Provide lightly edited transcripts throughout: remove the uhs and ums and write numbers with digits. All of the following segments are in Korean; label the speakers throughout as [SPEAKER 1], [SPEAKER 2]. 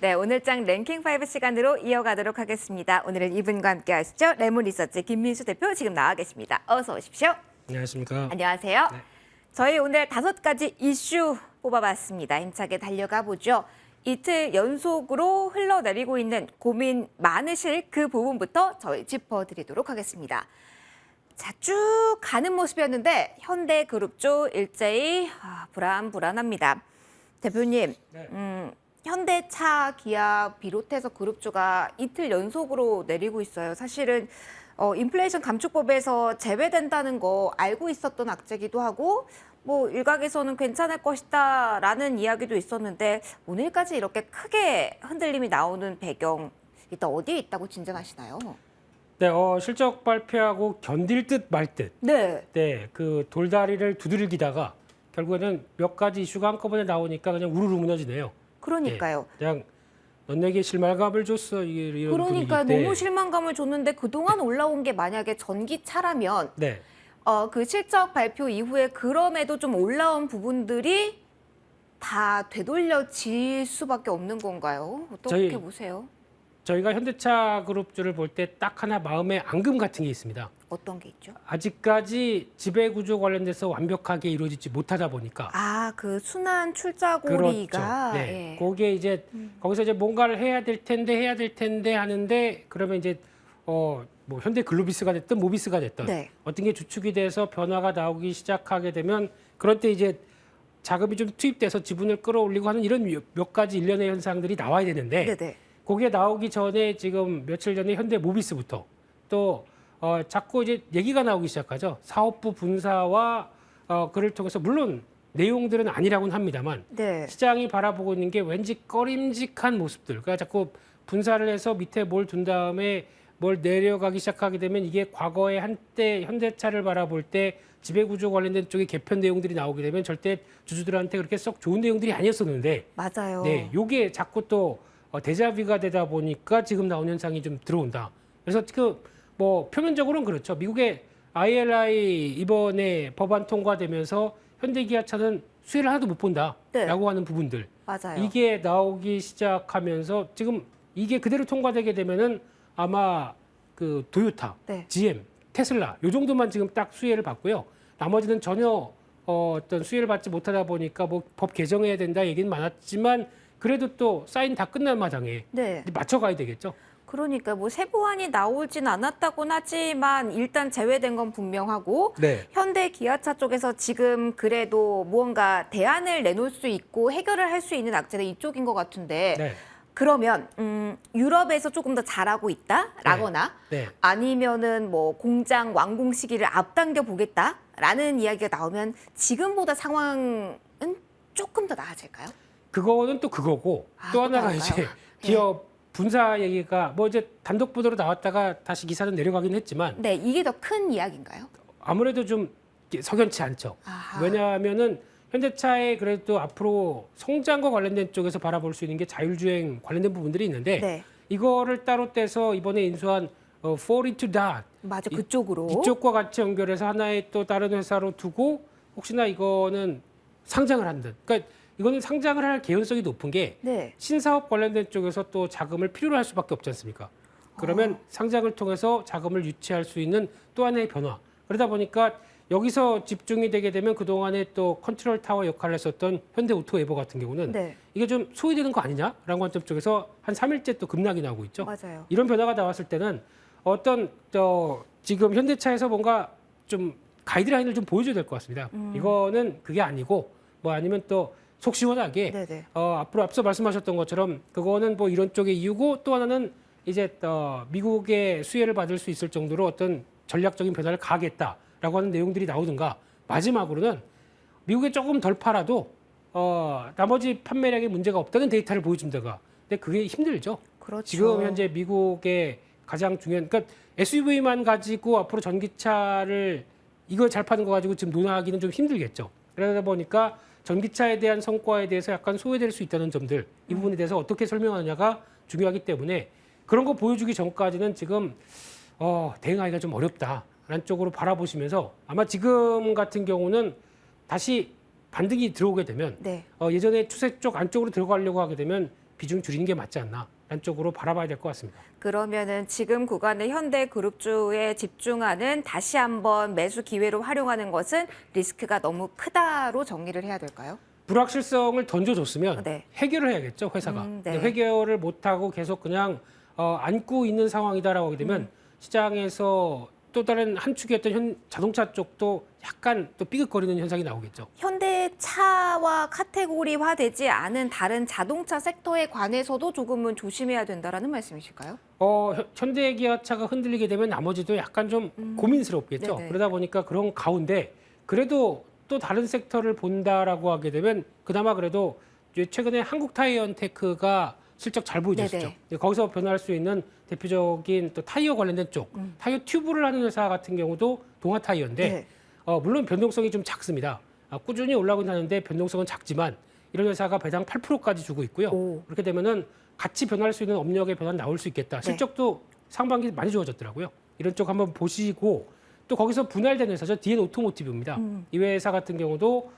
[SPEAKER 1] 네, 오늘장 랭킹 5 시간으로 이어가도록 하겠습니다. 오늘은 이분과 함께 하시죠. 레몬 리서치 김민수 대표 지금 나와 계십니다. 어서 오십시오.
[SPEAKER 2] 안녕하십니까.
[SPEAKER 1] 안녕하세요.
[SPEAKER 2] 네.
[SPEAKER 1] 저희 오늘 5가지 이슈 뽑아봤습니다. 힘차게 달려가 보죠. 이틀 연속으로 흘러내리고 있는 고민 많으실 그 부분부터 저희 짚어드리도록 하겠습니다. 자, 쭉 가는 모습이었는데 현대그룹주 일제히 불안합니다. 대표님,
[SPEAKER 2] 네.
[SPEAKER 1] 현대차, 기아 비롯해서 그룹주가 이틀 연속으로 내리고 있어요. 사실은 인플레이션 감축법에서 제외된다는 거 알고 있었던 악재기도 하고 뭐 일각에서는 괜찮을 것이다라는 이야기도 있었는데 오늘까지 이렇게 크게 흔들림이 나오는 배경 일단 어디에 있다고 진단하시나요?
[SPEAKER 2] 네, 실적 발표하고 견딜 듯 말 듯.
[SPEAKER 1] 네.
[SPEAKER 2] 네, 그 돌다리를 두들기다가 결국에는 몇 가지 이슈가 한꺼번에 나오니까 그냥 우르르 무너지네요.
[SPEAKER 1] 그러니까요.
[SPEAKER 2] 네, 그냥 넌 내게 실망감을 줬어. 이런
[SPEAKER 1] 그러니까
[SPEAKER 2] 분위기인데.
[SPEAKER 1] 너무 실망감을 줬는데 그동안 올라온 게 만약에 전기차라면
[SPEAKER 2] 네.
[SPEAKER 1] 그 실적 발표 이후에 그럼에도 좀 올라온 부분들이 다 되돌려질 수밖에 없는 건가요? 어떻게 보세요?
[SPEAKER 2] 저희가 현대차 그룹주를 볼 때 딱 하나 마음에 앙금 같은 게 있습니다.
[SPEAKER 1] 어떤 게 있죠?
[SPEAKER 2] 아직까지 지배구조 관련돼서 완벽하게 이루어지지 못하다 보니까
[SPEAKER 1] 그 순환 출자고리가
[SPEAKER 2] 그렇죠. 네. 그게 이제 거기서 이제 뭔가를 해야 될 텐데 하는데 그러면 이제 뭐 현대글로비스가 됐든 모비스가 됐든
[SPEAKER 1] 네.
[SPEAKER 2] 어떤 게 주축이 돼서 변화가 나오기 시작하게 되면 그럴 때 이제 자금이 좀 투입돼서 지분을 끌어올리고 하는 이런 몇 가지 일련의 현상들이 나와야 되는데
[SPEAKER 1] 네네.
[SPEAKER 2] 그게 나오기 전에 지금 며칠 전에 현대모비스부터 또 자꾸 이제 얘기가 나오기 시작하죠. 사업부 분사와 그를 통해서 물론 내용들은 아니라고는 합니다만
[SPEAKER 1] 네.
[SPEAKER 2] 시장이 바라보고 있는 게 왠지 꺼림직한 모습들. 그러니까 자꾸 분사를 해서 밑에 뭘 둔 다음에 뭘 내려가기 시작하게 되면 이게 과거에 한때 현대차를 바라볼 때 지배구조 관련된 쪽에 개편 내용들이 나오게 되면 절대 주주들한테 그렇게 썩 좋은 내용들이 아니었었는데
[SPEAKER 1] 맞아요.
[SPEAKER 2] 네, 요게 자꾸 또 데자뷰가 되다 보니까 지금 나온 현상이 좀 들어온다. 그래서 뭐 표면적으로는 그렇죠. 미국의 IRA 이번에 법안 통과되면서 현대기아차는 수혜를 하나도 못 본다라고
[SPEAKER 1] 네.
[SPEAKER 2] 하는 부분들.
[SPEAKER 1] 맞아요.
[SPEAKER 2] 이게 나오기 시작하면서 지금 이게 그대로 통과되게 되면은 아마 그 도요타,
[SPEAKER 1] 네.
[SPEAKER 2] GM, 테슬라 요 정도만 지금 딱 수혜를 받고요. 나머지는 전혀 어떤 수혜를 받지 못하다 보니까 뭐 법 개정해야 된다 얘기는 많았지만 그래도 또 사인 다 끝난 마당에
[SPEAKER 1] 네.
[SPEAKER 2] 맞춰가야 되겠죠.
[SPEAKER 1] 그러니까 뭐 세부안이 나오진 않았다고는 하지만 일단 제외된 건 분명하고
[SPEAKER 2] 네.
[SPEAKER 1] 현대 기아차 쪽에서 지금 그래도 무언가 대안을 내놓을 수 있고 해결을 할 수 있는 악재는 이쪽인 것 같은데
[SPEAKER 2] 네.
[SPEAKER 1] 그러면 유럽에서 조금 더 잘하고 있다라거나
[SPEAKER 2] 네.
[SPEAKER 1] 아니면은 뭐 공장 완공 시기를 앞당겨 보겠다라는 이야기가 나오면 지금보다 상황은 조금 더 나아질까요?
[SPEAKER 2] 그거는 또 그거고 또
[SPEAKER 1] 또
[SPEAKER 2] 하나가
[SPEAKER 1] 다른가요?
[SPEAKER 2] 이제 기업 분사 얘기가 뭐 이제 단독 보도로 나왔다가 다시 기사는 내려가긴 했지만
[SPEAKER 1] 네, 이게 더 큰 이야기인가요?
[SPEAKER 2] 아무래도 좀 석연치 않죠.
[SPEAKER 1] 아하.
[SPEAKER 2] 왜냐하면은 현대차의 그래도 앞으로 성장과 관련된 쪽에서 바라볼 수 있는 게 자율주행 관련된 부분들이 있는데
[SPEAKER 1] 네,
[SPEAKER 2] 이거를 따로 떼서 이번에 인수한 Fall into That
[SPEAKER 1] 맞아, 그쪽으로.
[SPEAKER 2] 이쪽과 같이 연결해서 하나의 또 다른 회사로 두고 혹시나 이거는 상장을 한다. 그러니까 이거는 상장을 할 개연성이 높은 게
[SPEAKER 1] 네,
[SPEAKER 2] 신사업 관련된 쪽에서 또 자금을 필요로 할 수밖에 없지 않습니까? 그러면 상장을 통해서 자금을 유치할 수 있는 또 하나의 변화. 그러다 보니까 여기서 집중이 되게 되면 그동안에 또 컨트롤 타워 역할을 했었던 현대오토에버 같은 경우는
[SPEAKER 1] 네,
[SPEAKER 2] 이게 좀 소외되는 거 아니냐라는 관점 쪽에서 한 3일째 또 급락이 나오고 있죠.
[SPEAKER 1] 맞아요.
[SPEAKER 2] 이런 변화가 나왔을 때는 어떤 지금 현대차에서 뭔가 좀 가이드라인을 좀 보여줘야 될 것 같습니다. 이거는 그게 아니고 뭐 아니면 또 속 시원하게
[SPEAKER 1] 네네.
[SPEAKER 2] 앞으로 앞서 말씀하셨던 것처럼 그거는 뭐 이런 쪽의 이유고 또 하나는 이제 미국의 수혜를 받을 수 있을 정도로 어떤 전략적인 변화를 가하겠다라고 하는 내용들이 나오든가 마지막으로는 미국에 조금 덜 팔아도 나머지 판매량에 문제가 없다는 데이터를 보여준다가 근데 그게 힘들죠.
[SPEAKER 1] 그렇죠.
[SPEAKER 2] 지금 현재 미국의 가장 중요한 그러니까 SUV만 가지고 앞으로 전기차를 이걸 잘 파는 거 가지고 지금 논하기는 좀 힘들겠죠. 그러다 보니까 전기차에 대한 성과에 대해서 약간 소외될 수 있다는 점들 이 부분에 대해서 어떻게 설명하느냐가 중요하기 때문에 그런 거 보여주기 전까지는 지금 대응하기가 좀 어렵다라는 쪽으로 바라보시면서 아마 지금 같은 경우는 다시 반등이 들어오게 되면
[SPEAKER 1] 네,
[SPEAKER 2] 예전에 추세 쪽 안쪽으로 들어가려고 하게 되면 비중 줄이는 게 맞지 않나 라는 쪽으로 바라봐야 될 것 같습니다.
[SPEAKER 1] 그러면은 지금 구간의 현대그룹주에 집중하는 다시 한번 매수 기회로 활용하는 것은 리스크가 너무 크다로 정리를 해야 될까요?
[SPEAKER 2] 불확실성을 던져줬으면
[SPEAKER 1] 네.
[SPEAKER 2] 해결을 해야겠죠, 회사가.
[SPEAKER 1] 네.
[SPEAKER 2] 근데 해결을 못하고 계속 그냥 안고 있는 상황이다라고 하게 되면 시장에서 또 다른 한 축이었던 자동차 쪽도 약간 또 삐걱거리는 현상이 나오겠죠.
[SPEAKER 1] 현대차와 카테고리화되지 않은 다른 자동차 섹터에 관해서도 조금은 조심해야 된다라는 말씀이실까요?
[SPEAKER 2] 현대기아차가 흔들리게 되면 나머지도 약간 좀 고민스럽겠죠.
[SPEAKER 1] 네네.
[SPEAKER 2] 그러다 보니까 그런 가운데 그래도 또 다른 섹터를 본다라고 하게 되면 그나마 그래도 최근에 한국타이어언테크가 실적 잘 보여줬죠. 거기서 변화할 수 있는 대표적인 또 타이어 관련된 쪽, 타이어 튜브를 하는 회사 같은 경우도 동아타이어인데
[SPEAKER 1] 네.
[SPEAKER 2] 물론 변동성이 좀 작습니다. 꾸준히 올라오긴 하는데 변동성은 작지만 이런 회사가 배당 8%까지 주고 있고요.
[SPEAKER 1] 오.
[SPEAKER 2] 그렇게 되면은 같이 변할 수 있는 업력의 변화 나올 수 있겠다. 실적도 상반기 많이 좋아졌더라고요. 이런 쪽 한번 보시고 또 거기서 분할된 회사죠. DN 오토모티브입니다. 이 회사 같은 경우도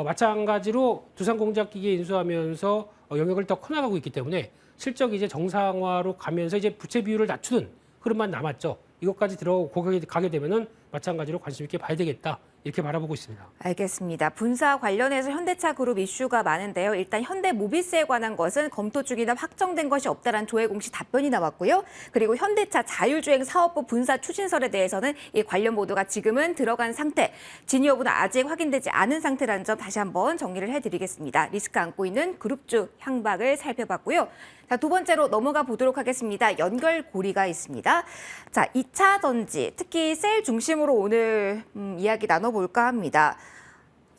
[SPEAKER 2] 마찬가지로 두산공작기계 인수하면서 영역을 더 커나가고 있기 때문에 실적이 이제 정상화로 가면서 이제 부채 비율을 낮추는 흐름만 남았죠. 이것까지 가게 되면은 마찬가지로 관심 있게 봐야 되겠다. 이렇게 바라보고 있습니다.
[SPEAKER 1] 알겠습니다. 분사 관련해서 현대차 그룹 이슈가 많은데요. 일단 현대모비스에 관한 것은 검토 중이나 확정된 것이 없다라는 조회 공시 답변이 나왔고요. 그리고 현대차 자율주행 사업부 분사 추진설에 대해서는 이 관련 보도가 지금은 들어간 상태, 진위 여부는 아직 확인되지 않은 상태라는 점 다시 한번 정리를 해드리겠습니다. 리스크 안고 있는 그룹주 향박을 살펴봤고요. 자, 두 번째로 넘어가 보도록 하겠습니다. 연결고리가 있습니다. 자, 2차 전지, 특히 셀 중심으로 오늘 이야기 나눠볼까 합니다.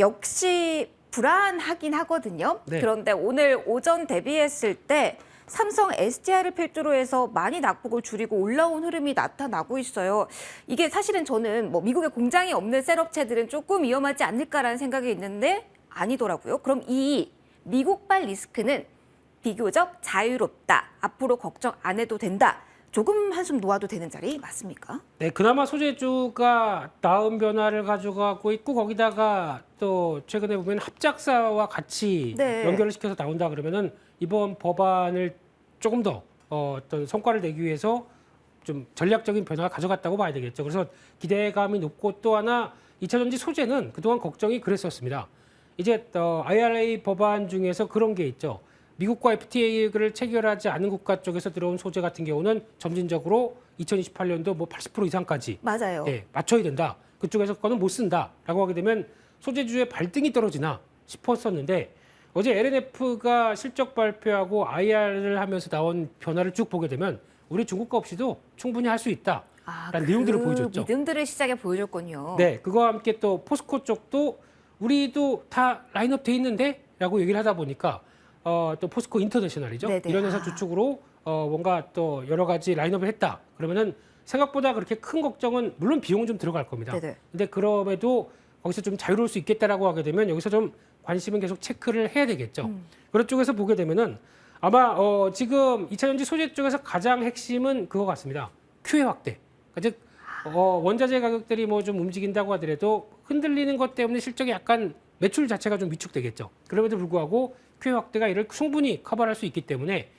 [SPEAKER 1] 역시 불안하긴 하거든요.
[SPEAKER 2] 네.
[SPEAKER 1] 그런데 오늘 오전 대비했을 때 삼성 SDI를 필두로 해서 많이 낙폭을 줄이고 올라온 흐름이 나타나고 있어요. 이게 사실은 저는 뭐 미국에 공장이 없는 셀업체들은 조금 위험하지 않을까라는 생각이 있는데 아니더라고요. 그럼 이 미국발 리스크는 비교적 자유롭다. 앞으로 걱정 안 해도 된다. 조금 한숨 놓아도 되는 자리 맞습니까?
[SPEAKER 2] 네, 그나마 소재주가 나은 변화를 가져가고 있고 거기다가 또 최근에 보면 합작사와 같이
[SPEAKER 1] 네.
[SPEAKER 2] 연결을 시켜서 나온다 그러면은 이번 법안을 조금 더 어떤 성과를 내기 위해서 좀 전략적인 변화가 가져갔다고 봐야 되겠죠. 그래서 기대감이 높고 또 하나 2차 전지 소재는 그동안 걱정이 그랬었습니다. 이제 IRA 법안 중에서 그런 게 있죠. 미국과 FTA를 체결하지 않은 국가 쪽에서 들어온 소재 같은 경우는 점진적으로 2028년도 뭐 80% 이상까지
[SPEAKER 1] 맞아요.
[SPEAKER 2] 맞춰야 된다. 그쪽에서 거는 못 쓴다라고 하게 되면 소재주의 발등이 떨어지나 싶었었는데 어제 LNF가 실적 발표하고 IR을 하면서 나온 변화를 쭉 보게 되면 우리 중국가 없이도 충분히 할 수 있다라는 내용들을 보여줬죠.
[SPEAKER 1] 믿음들을 시작에 보여줬군요.
[SPEAKER 2] 네, 그거와 함께 또 포스코 쪽도 우리도 다 라인업 돼 있는데라고 얘기를 하다 보니까 또 포스코 인터내셔널이죠.
[SPEAKER 1] 네네.
[SPEAKER 2] 이런 회사 주축으로 뭔가 또 여러 가지 라인업을 했다. 그러면은 생각보다 그렇게 큰 걱정은 물론 비용은 좀 들어갈 겁니다.
[SPEAKER 1] 네네.
[SPEAKER 2] 근데 그럼에도 거기서 좀 자유로울 수 있겠다라고 하게 되면 여기서 좀 관심은 계속 체크를 해야 되겠죠. 그런 쪽에서 보게 되면은 아마 지금 2차 전지 소재 쪽에서 가장 핵심은 그거 같습니다. QA 확대. 그러니까 즉 원자재 가격들이 뭐 좀 움직인다고 하더라도 흔들리는 것 때문에 실적이 약간 매출 자체가 좀 위축되겠죠. 그럼에도 불구하고 QA 확대가 이를 충분히 커버할 수 있기 때문에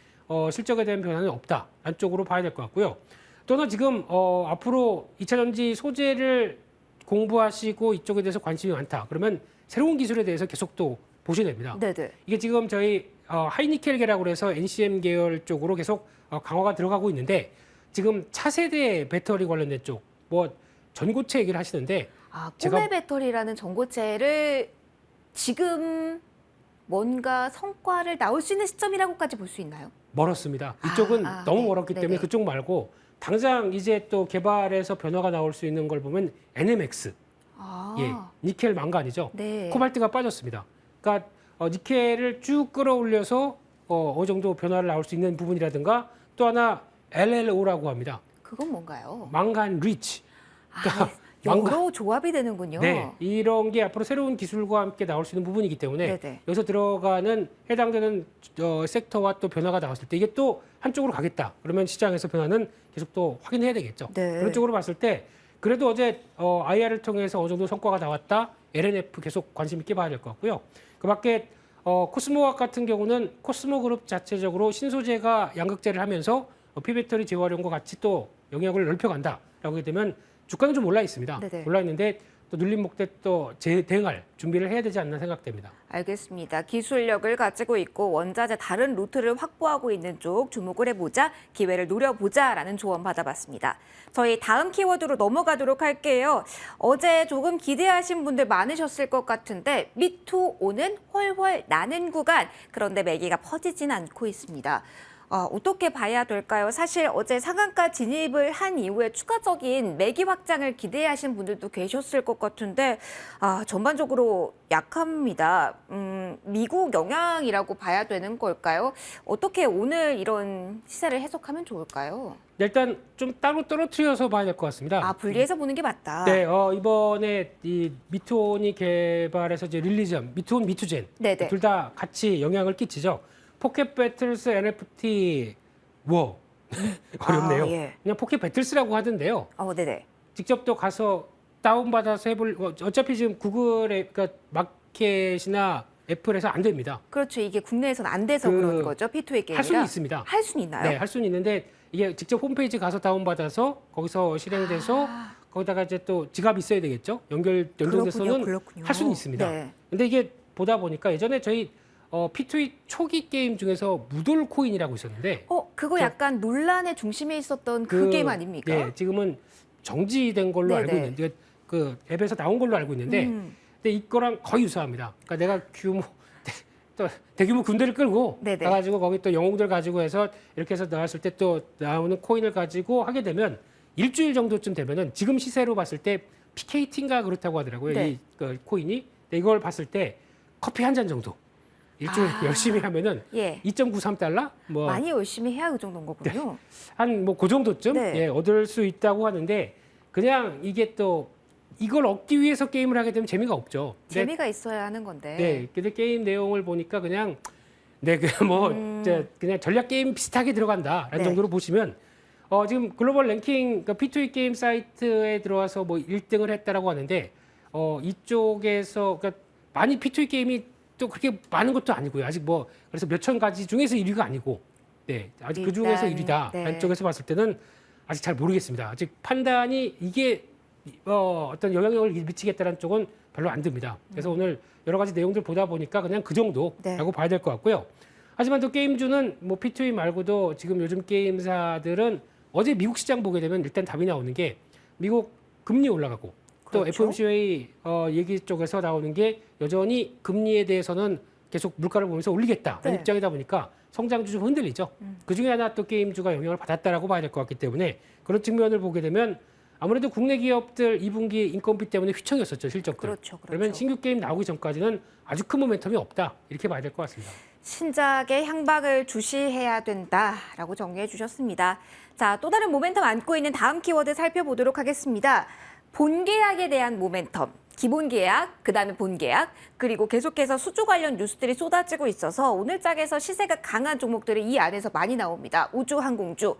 [SPEAKER 2] 실적에 대한 변화는 없다. 안쪽으로 봐야 될 것 같고요. 또 하나 지금 앞으로 2차 전지 소재를 공부하시고 이쪽에 대해서 관심이 많다. 그러면 새로운 기술에 대해서 계속 또 보셔야 됩니다.
[SPEAKER 1] 네네.
[SPEAKER 2] 이게 지금 저희 하이니켈계라고 해서 NCM 계열 쪽으로 계속 강화가 들어가고 있는데 지금 차세대 배터리 관련된 쪽, 뭐 전고체 얘기를 하시는데
[SPEAKER 1] 꿈의 배터리라는 전고체를 지금 뭔가 성과를 나올 수 있는 시점이라고까지 볼 수 있나요?
[SPEAKER 2] 멀었습니다. 이쪽은 너무
[SPEAKER 1] 네.
[SPEAKER 2] 멀었기 때문에
[SPEAKER 1] 네네.
[SPEAKER 2] 그쪽 말고 당장 이제 또 개발해서 변화가 나올 수 있는 걸 보면 NMX, 니켈 망간이죠.
[SPEAKER 1] 네.
[SPEAKER 2] 코발트가 빠졌습니다. 그러니까 니켈을 쭉 끌어올려서 어느 정도 변화를 나올 수 있는 부분이라든가 또 하나 LLO라고 합니다.
[SPEAKER 1] 그건 뭔가요?
[SPEAKER 2] 망간 리치.
[SPEAKER 1] 여러 조합이 되는군요.
[SPEAKER 2] 네, 이런 게 앞으로 새로운 기술과 함께 나올 수 있는 부분이기 때문에
[SPEAKER 1] 네네.
[SPEAKER 2] 여기서 들어가는 해당되는 섹터와 또 변화가 나왔을 때 이게 또 한쪽으로 가겠다. 그러면 시장에서 변화는 계속 또 확인해야 되겠죠.
[SPEAKER 1] 네.
[SPEAKER 2] 그런 쪽으로 봤을 때 그래도 어제 IR을 통해서 어느 정도 성과가 나왔다. LNF 계속 관심 있게 봐야 될 것 같고요. 그 밖에 코스모학 같은 경우는 코스모 그룹 자체적으로 신소재가 양극재를 하면서 피배터리 재활용과 같이 또 영역을 넓혀간다라고 하게 되면 주가는 좀 올라 있습니다.
[SPEAKER 1] 네네.
[SPEAKER 2] 올라 있는데 또 눌림 목대 또 대응할 준비를 해야 되지 않나 생각됩니다.
[SPEAKER 1] 알겠습니다. 기술력을 가지고 있고 원자재 다른 루트를 확보하고 있는 쪽 주목을 해보자, 기회를 노려보자라는 조언 받아봤습니다. 저희 다음 키워드로 넘어가도록 할게요. 어제 조금 기대하신 분들 많으셨을 것 같은데 미투 오는 훨훨 나는 구간, 그런데 매기가 퍼지진 않고 있습니다. 어떻게 봐야 될까요? 사실 어제 상한가 진입을 한 이후에 추가적인 매기 확장을 기대하신 분들도 계셨을 것 같은데 전반적으로 약합니다. 미국 영향이라고 봐야 되는 걸까요? 어떻게 오늘 이런 시세를 해석하면 좋을까요?
[SPEAKER 2] 일단 좀 따로 떨어뜨려서 봐야 될 것 같습니다.
[SPEAKER 1] 분리해서 보는 게 맞다.
[SPEAKER 2] 네, 이번에 이 미투온이 개발해서 이제 릴리전, 미투온, 미투젠
[SPEAKER 1] 네네.
[SPEAKER 2] 둘 다 같이 영향을 끼치죠. 포켓 배틀스 NFT 워 어렵네요.
[SPEAKER 1] 예.
[SPEAKER 2] 그냥 포켓 배틀스라고 하던데요.
[SPEAKER 1] 네네.
[SPEAKER 2] 직접 또 가서 다운받아서 해볼 어차피 지금 구글의 그러니까 마켓이나 애플에서 안 됩니다.
[SPEAKER 1] 그렇죠. 이게 국내에서는 안 돼서 그런 거죠. P2A 게임이라.
[SPEAKER 2] 할 수는 있습니다.
[SPEAKER 1] 할 수는 있나요?
[SPEAKER 2] 네, 할 수는 있는데 이게 직접 홈페이지 가서 다운받아서 거기서 실행돼서 거기다가 이제 또 지갑 있어야 되겠죠. 연동돼서는
[SPEAKER 1] 그렇군요.
[SPEAKER 2] 할 수는 있습니다.
[SPEAKER 1] 네.
[SPEAKER 2] 근데 이게 보다 보니까 예전에 저희 P2E 초기 게임 중에서 무돌 코인이라고 있었는데
[SPEAKER 1] 그거 약간 논란의 중심에 있었던 그 게임 아닙니까?
[SPEAKER 2] 네, 지금은 정지된 걸로
[SPEAKER 1] 네네.
[SPEAKER 2] 알고 있는데 그 앱에서 나온 걸로 알고 있는데 근데 이거랑 거의 유사합니다. 그러니까 내가 또 대규모 군대를 끌고
[SPEAKER 1] 네네.
[SPEAKER 2] 가가지고 거기 또 영웅들 가지고 해서 이렇게 해서 나왔을 때 또 나오는 코인을 가지고 하게 되면 일주일 정도쯤 되면은 지금 시세로 봤을 때 PKT인가 그렇다고 하더라고요.
[SPEAKER 1] 네.
[SPEAKER 2] 이 코인이. 근데 이걸 봤을 때 커피 한 잔 정도 일주일 열심히 하면은
[SPEAKER 1] 예.
[SPEAKER 2] 2.93달러 뭐
[SPEAKER 1] 많이 열심히 해야 그 정도인 거군요.
[SPEAKER 2] 한 뭐 그 정도쯤
[SPEAKER 1] 네.
[SPEAKER 2] 예, 얻을 수 있다고 하는데 그냥 이게 또 이걸 얻기 위해서 게임을 하게 되면 재미가 없죠. 근데
[SPEAKER 1] 재미가 있어야 하는 건데.
[SPEAKER 2] 네, 근데 게임 내용을 보니까 그냥 그냥 전략 게임 비슷하게 들어간다라는
[SPEAKER 1] 네.
[SPEAKER 2] 정도로 보시면 지금 글로벌 랭킹 그러니까 P2E 게임 사이트에 들어와서 뭐 1등을 했다라고 하는데 이쪽에서 그러니까 많이 P2E 게임이 또 그렇게 많은 것도 아니고요. 아직 뭐 그래서 몇천 가지 중에서 1위가 아니고 네, 아직 그 중에서
[SPEAKER 1] 일단,
[SPEAKER 2] 1위다.
[SPEAKER 1] 네.
[SPEAKER 2] 한쪽에서 봤을 때는 아직 잘 모르겠습니다. 아직 판단이 이게 어떤 영향력을 미치겠다는 쪽은 별로 안 듭니다. 그래서 오늘 여러 가지 내용들 보다 보니까 그냥 그 정도라고
[SPEAKER 1] 네.
[SPEAKER 2] 봐야 될 것 같고요. 하지만 또 게임주는 뭐 P2E 말고도 지금 요즘 게임사들은 어제 미국 시장 보게 되면 일단 답이 나오는 게 미국 금리 올라가고 또
[SPEAKER 1] 그렇죠.
[SPEAKER 2] FOMC의 얘기 쪽에서 나오는 게 여전히 금리에 대해서는 계속 물가를 보면서 올리겠다는
[SPEAKER 1] 네.
[SPEAKER 2] 입장이다 보니까 성장주 좀 흔들리죠. 그중에 하나 또 게임주가 영향을 받았다라고 봐야 될 것 같기 때문에 그런 측면을 보게 되면 아무래도 국내 기업들 2분기 인건비 때문에 휘청였었죠, 실적들.
[SPEAKER 1] 그렇죠.
[SPEAKER 2] 그러면 신규 게임 나오기 전까지는 아주 큰 모멘텀이 없다. 이렇게 봐야 될 것 같습니다.
[SPEAKER 1] 신작의 향방을 주시해야 된다라고 정리해 주셨습니다. 자, 또 다른 모멘텀 안고 있는 다음 키워드 살펴보도록 하겠습니다. 본계약에 대한 모멘텀, 기본계약, 그다음에 본계약, 그리고 계속해서 수주 관련 뉴스들이 쏟아지고 있어서 오늘 짝에서 시세가 강한 종목들이 이 안에서 많이 나옵니다. 우주, 항공주.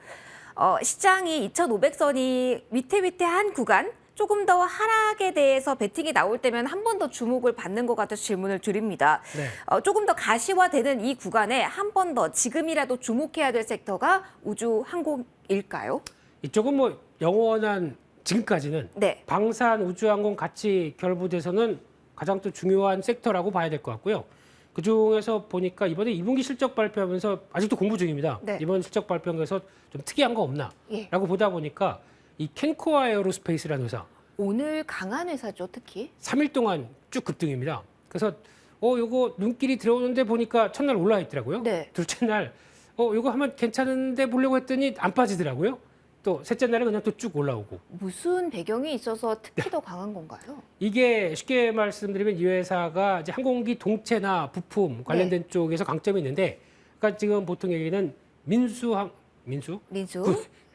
[SPEAKER 1] 시장이 2,500선이 위태위태한 구간, 조금 더 하락에 대해서 베팅이 나올 때면 한 번 더 주목을 받는 것 같아서 질문을 드립니다.
[SPEAKER 2] 네.
[SPEAKER 1] 조금 더 가시화되는 이 구간에 한 번 더 지금이라도 주목해야 될 섹터가 우주 항공일까요?
[SPEAKER 2] 이쪽은 뭐 영원한 지금까지는
[SPEAKER 1] 네.
[SPEAKER 2] 방산, 우주항공 같이 결부돼서는 가장 또 중요한 섹터라고 봐야 될 것 같고요. 그중에서 보니까 이번에 2분기 실적 발표하면서 아직도 공부 중입니다.
[SPEAKER 1] 네.
[SPEAKER 2] 이번 실적 발표에서 좀 특이한 거 없나?
[SPEAKER 1] 예.
[SPEAKER 2] 라고 보다 보니까 이 캔코아 에어로스페이스라는 회사
[SPEAKER 1] 오늘 강한 회사죠, 특히.
[SPEAKER 2] 3일 동안 쭉 급등입니다. 그래서 요거 눈길이 들어오는데 보니까 첫날 올라 있더라고요.
[SPEAKER 1] 네.
[SPEAKER 2] 둘째 날 요거 하면 괜찮은데 보려고 했더니 안 빠지더라고요. 또 셋째 날에 그냥 또 쭉 올라오고.
[SPEAKER 1] 무슨 배경이 있어서 특히 더 강한 건가요?
[SPEAKER 2] 이게 쉽게 말씀드리면 이 회사가 이제 항공기 동체나 부품 관련된 쪽에서 강점이 있는데, 그러니까 지금 보통 얘기는 민수
[SPEAKER 1] 민수.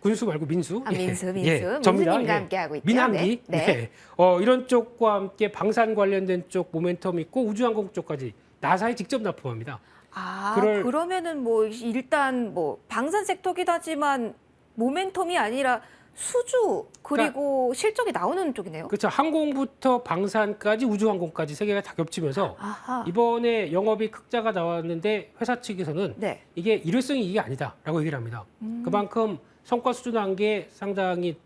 [SPEAKER 2] 군수 말고 민수.
[SPEAKER 1] 민수.
[SPEAKER 2] 접니다.
[SPEAKER 1] 민수님과 함께 하고 있죠.
[SPEAKER 2] 민항기.
[SPEAKER 1] 네.
[SPEAKER 2] 이런 쪽과 함께 방산 관련된 쪽 모멘텀 있고 우주항공 쪽까지 나사에 직접 납품합니다.
[SPEAKER 1] 그러면은 뭐 일단 뭐 방산 섹터긴 하지만 모멘텀이 아니라 수주 그리고 실적이 나오는 쪽이네요.
[SPEAKER 2] 그렇죠. 항공부터 방산까지 우주항공까지 세 개가 다 겹치면서
[SPEAKER 1] 아하.
[SPEAKER 2] 이번에 영업이익 흑자가 나왔는데 회사 측에서는
[SPEAKER 1] 네.
[SPEAKER 2] 이게 일회성이 이게 아니다라고 얘기를 합니다. 그만큼 성과 수준한 게 상당히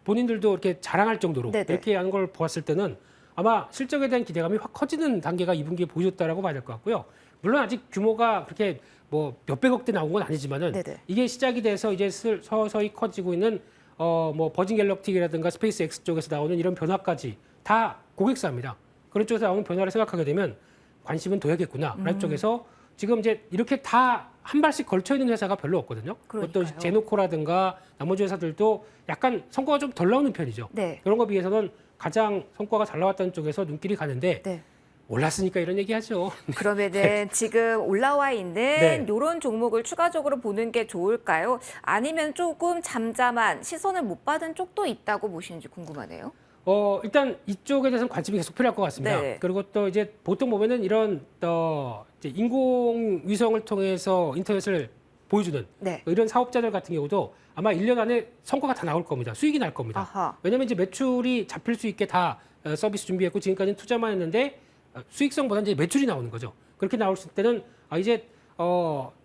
[SPEAKER 2] 본인들도 이렇게 자랑할 정도로
[SPEAKER 1] 네네.
[SPEAKER 2] 이렇게 하는 걸 보았을 때는 아마 실적에 대한 기대감이 확 커지는 단계가 2분기에 보여줬다라고 봐야 될 것 같고요. 물론 아직 규모가 그렇게 뭐 몇백억대 나온 건 아니지만은
[SPEAKER 1] 네네.
[SPEAKER 2] 이게 시작이 돼서 이제 서서히 커지고 있는 뭐 버진 갤럭틱이라든가 스페이스 X 쪽에서 나오는 이런 변화까지 다 고객사입니다. 그런 쪽에서 나오는 변화를 생각하게 되면 관심은 둬야겠구나라는 쪽에서 지금 이제 이렇게 다 한 발씩 걸쳐 있는 회사가 별로 없거든요. 또
[SPEAKER 1] 그러니까요.
[SPEAKER 2] 제노코라든가 나머지 회사들도 약간 성과가 좀 덜 나오는 편이죠.
[SPEAKER 1] 네.
[SPEAKER 2] 그런 거 비해서는 가장 성과가 잘 나왔다는 쪽에서 눈길이 가는데
[SPEAKER 1] 네.
[SPEAKER 2] 올랐으니까 이런 얘기하죠.
[SPEAKER 1] 그러면은 지금 올라와 있는
[SPEAKER 2] 네.
[SPEAKER 1] 이런 종목을 추가적으로 보는 게 좋을까요? 아니면 조금 잠잠한 시선을 못 받은 쪽도 있다고 보시는지 궁금하네요.
[SPEAKER 2] 일단 이쪽에 대해서는 관심이 계속 필요할 것 같습니다.
[SPEAKER 1] 네.
[SPEAKER 2] 그리고 또 이제 보통 보면은 이런 이제 인공위성을 통해서 인터넷을 보여주는
[SPEAKER 1] 네.
[SPEAKER 2] 이런 사업자들 같은 경우도 아마 1년 안에 성과가 다 나올 겁니다. 수익이 날 겁니다.
[SPEAKER 1] 아하.
[SPEAKER 2] 왜냐하면 이제 매출이 잡힐 수 있게 다 서비스 준비했고 지금까지는 투자만 했는데 수익성보다는 이제 매출이 나오는 거죠. 그렇게 나올 때는 이제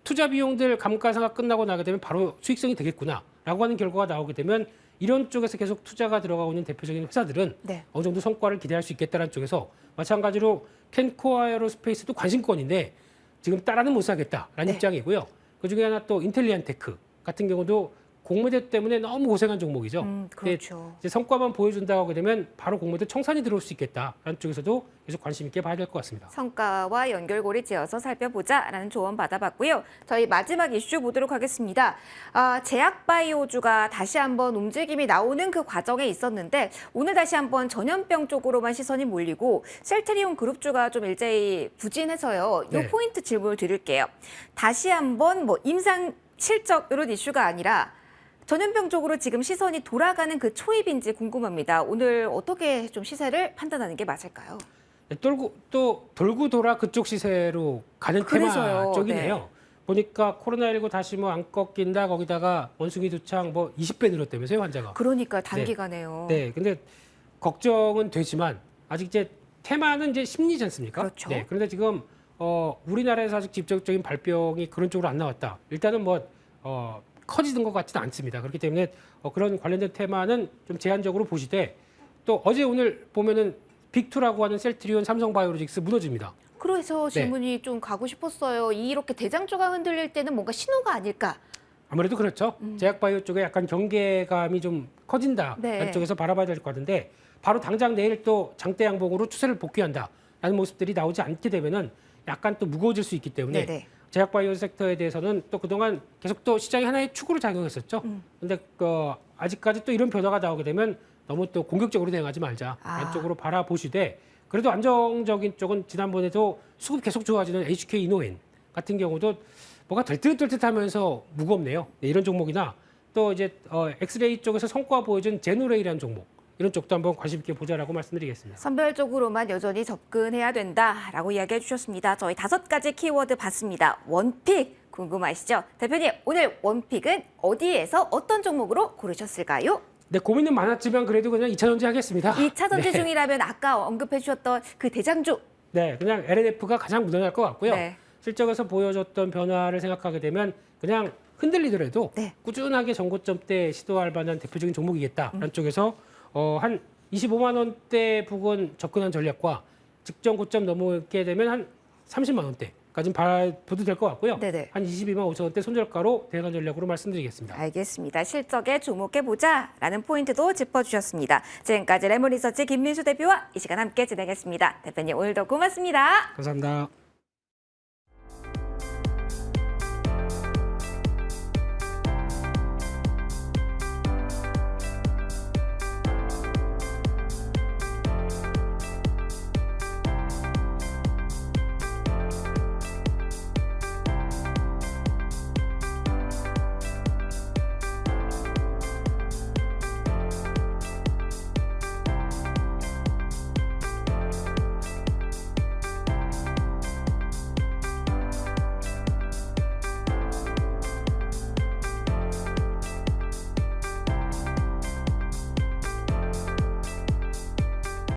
[SPEAKER 2] 투자 비용들 감가상각 끝나고 나게 되면 바로 수익성이 되겠구나라고 하는 결과가 나오게 되면 이런 쪽에서 계속 투자가 들어가고 있는 대표적인 회사들은
[SPEAKER 1] 네.
[SPEAKER 2] 어느 정도 성과를 기대할 수 있겠다는 쪽에서 마찬가지로 캔코아 에어로스페이스도 관심권인데 지금 따라는 못 사겠다라는
[SPEAKER 1] 네.
[SPEAKER 2] 입장이고요. 그중에 하나 또 인텔리안테크 같은 경우도 공매도 때문에 너무 고생한 종목이죠. 근데
[SPEAKER 1] 그렇죠.
[SPEAKER 2] 이제 성과만 보여준다고 하게 되면 바로 공매도 청산이 들어올 수 있겠다라는 쪽에서도 계속 관심 있게 봐야 될 것 같습니다.
[SPEAKER 1] 성과와 연결고리 지어서 살펴보자라는 조언 받아봤고요. 저희 마지막 이슈 보도록 하겠습니다. 제약바이오주가 다시 한번 움직임이 나오는 그 과정에 있었는데 오늘 다시 한번 전염병 쪽으로만 시선이 몰리고 셀트리온 그룹주가 좀 일제히 부진해서요. 이
[SPEAKER 2] 네.
[SPEAKER 1] 포인트 질문을 드릴게요. 다시 한번 뭐 임상 실적 이런 이슈가 아니라 전염병 쪽으로 지금 시선이 돌아가는 그 초입인지 궁금합니다. 오늘 어떻게 좀 시세를 판단하는 게 맞을까요?
[SPEAKER 2] 네, 돌고 돌아 그쪽 시세로 가는
[SPEAKER 1] 그래서요.
[SPEAKER 2] 테마 쪽이네요. 보니까 코로나19 다시 뭐 안 꺾인다 거기다가 원숭이 두창 뭐 20배 늘었다면서요 환자가.
[SPEAKER 1] 그러니까 단기간에요.
[SPEAKER 2] 네, 근데 걱정은 되지만 아직 이제 테마는 이제 심리지 않습니까?
[SPEAKER 1] 그렇죠.
[SPEAKER 2] 네, 그런데 지금 우리나라에서 아직 직접적인 발병이 그런 쪽으로 안 나왔다. 일단은 뭐 커지는 것 같지는 않습니다. 그렇기 때문에 그런 관련된 테마는 좀 제한적으로 보시되 또 어제 오늘 보면은 빅2라고 하는 셀트리온, 삼성바이오로직스 무너집니다.
[SPEAKER 1] 그래서
[SPEAKER 2] 네.
[SPEAKER 1] 질문이 좀 가고 싶었어요. 이렇게 대장주가 흔들릴 때는 뭔가 신호가 아닐까?
[SPEAKER 2] 아무래도 그렇죠. 제약바이오 쪽에 약간 경계감이 좀 커진다.
[SPEAKER 1] 네.
[SPEAKER 2] 라는 쪽에서 바라봐야 될 것 같은데 바로 당장 내일 또 장대 양봉으로 추세를 복귀한다라는 모습들이 나오지 않게 되면은 약간 또 무거워질 수 있기 때문에
[SPEAKER 1] 네네.
[SPEAKER 2] 제약바이오 섹터에 대해서는 또 그동안 계속 또 시장이 하나의 축으로 작용했었죠. 근데 아직까지 또 이런 변화가 나오게 되면 너무 또 공격적으로 대응하지 말자. 라는 쪽으로 바라보시되 그래도 안정적인 쪽은 지난번에도 수급 계속 좋아지는 HK 이노인 같은 경우도 뭐가 덜뜻덜뜻하면서 무겁네요. 네, 이런 종목이나 또 이제 엑스레이 쪽에서 성과 보여준 제노레이라는 종목 이런 쪽도 한번 관심 있게 보자라고 말씀드리겠습니다.
[SPEAKER 1] 선별적으로만 여전히 접근해야 된다라고 이야기해 주셨습니다. 저희 5가지 키워드 봤습니다. 원픽 궁금하시죠? 대표님, 오늘 원픽은 어디에서 어떤 종목으로 고르셨을까요?
[SPEAKER 2] 네, 고민은 많았지만 그래도 그냥 2차 전지 하겠습니다.
[SPEAKER 1] 2차 전지
[SPEAKER 2] 네.
[SPEAKER 1] 중이라면 아까 언급해 주셨던 그 대장주.
[SPEAKER 2] 네, 그냥 LNF가 가장 무난할 것 같고요.
[SPEAKER 1] 네.
[SPEAKER 2] 실적에서 보여줬던 변화를 생각하게 되면 그냥 흔들리더라도
[SPEAKER 1] 네.
[SPEAKER 2] 꾸준하게 전고점 때 시도할 만한 대표적인 종목이겠다라는 쪽에서 한 25만 원대 부근 접근한 전략과 직전 고점 넘게 되면 한 30만 원대까지는 봐도 될 것 같고요.
[SPEAKER 1] 네네.
[SPEAKER 2] 한 22만 5천 원대 손절가로 대응한 전략으로 말씀드리겠습니다.
[SPEAKER 1] 알겠습니다. 실적에 주목해보자라는 포인트도 짚어주셨습니다. 지금까지 레몬리서치 김민수 대표와 이 시간 함께 진행했습니다. 대표님 오늘도 고맙습니다.
[SPEAKER 2] 감사합니다.